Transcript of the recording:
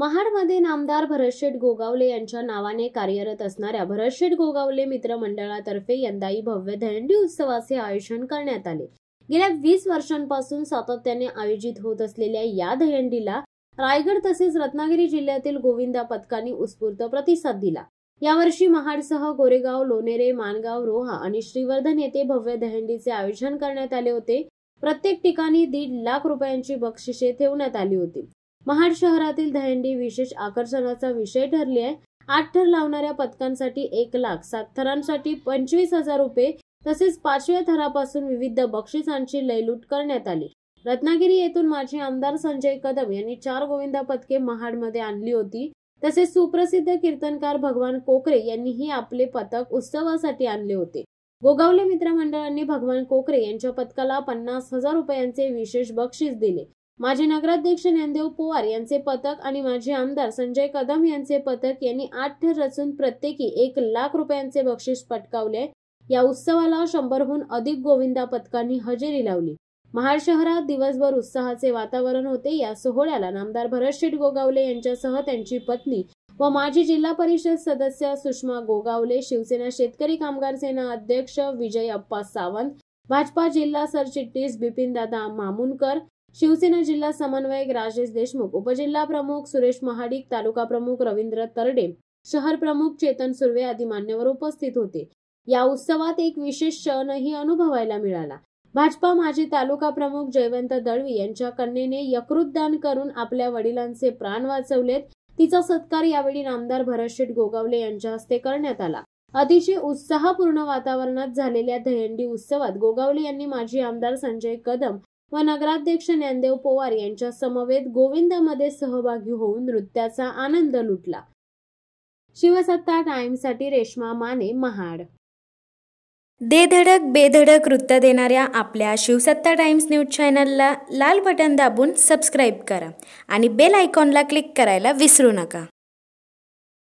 महाडमध्ये नामदार भरतशेठ गोगावले यांच्या नावाने कार्यरत असणाऱ्या भरतशेठ गोगावले मित्र मंडळातर्फे यंदाही भव्य दहीहंडी उत्सवाचे आयोजन करण्यात आले। गेल्या 20 वर्षांपासून सातत्याने आयोजित होत असलेल्या या दहीहंडीला रायगड तसेच रत्नागिरी जिल्ह्यातील गोविंदा पथकांनी उत्स्फूर्त प्रतिसाद दिला। यावर्षी महाडसह गोरेगाव, लोणेरे, माणगाव, रोहा आणि श्रीवर्धन येथे भव्य दहीहंडीचे आयोजन करण्यात आले होते। प्रत्येक ठिकाणी 1.5 लाख रुपयांची बक्षिसे ठेवण्यात आली होती। महाड शहरातील दहीहंडी विशेष आकर्षणाचा विषय ठरली आहे। 8 थर लावणाऱ्या पथकांसाठी 1 लाख, 7 थरांसाठी 25,000 रुपये तसेच 5व्या थरापासून विविध बक्षिसांची लयलूट करण्यात आली। रत्नागिरी येथून माजी आमदार संजय कदम यांनी 4 गोविंदा पथके महाडमध्ये आणली होती। तसेच सुप्रसिद्ध कीर्तनकार भगवान कोकरे यांनीही आपले पथक उत्सवासाठी आणले होते। गोगावले मित्र मंडळांनी भगवान कोकरे यांच्या पथकाला 50,000 रुपयांचे विशेष बक्षीस दिले। माजी नगराध्यक्ष ज्ञानदेव पवार यांचे पथक आणि माजी आमदार संजय कदम यांचे पथक यांनी 8 थर रचून प्रत्येकी 1 लाख रुपयांचे बक्षीस पटकावले। या उत्सवाला 100हून अधिक गोविंदा पथकांनी हजेरी लावली। महाड शहरात दिवसभर उत्साहाचे वातावरण होते। या सोहळ्याला नामदार भरतशेठ गोगावले यांच्यासह त्यांची पत्नी व माजी जिल्हा परिषद सदस्य सुषमा गोगावले, शिवसेना शेतकरी कामगार सेना अध्यक्ष विजय अप्पा सावंत, भाजपा जिल्हा सरचिटणीस बिपिनदादा मामुनकर, शिवसेना जिल्हा समन्वयक राजेश देशमुख, उपजिल्हा प्रमुख सुरेश महाडिक, तालुका प्रमुख रवींद्र तरडे, शहर प्रमुख चेतन सुर्वे आदी मान्यवर उपस्थित होते। या उत्सवात एक विशेष क्षणही अनुभवायला मिळाला। भाजपा माजी तालुका प्रमुख जयवंत दळवी यांच्या कन्येने यकृत दान करून आपल्या वडिलांचे प्राण वाचवलेत। तिचा सत्कार यावेळी नामदार भरतशेठ गोगावले यांच्या हस्ते करण्यात आला। अतिशय उत्साहपूर्ण वातावरणात झालेल्या दहीहंडी उत्सवात गोगावले यांनी माजी आमदार संजय कदम व नगराध्यक्ष ज्ञानदेव पवार यांच्या समवेत गोविंदामध्ये सहभागी होऊन नृत्याचा आनंद लुटला। शिवसत्ता टाइम्ससाठी रेश्मा माने, महाड। दे धडक बेधडक वृत्त देणाऱ्या आपल्या शिवसत्ता टाइम्स न्यूज चॅनलला लाल बटन दाबून सबस्क्राईब करा आणि बेल आयकॉनला क्लिक करायला विसरू नका।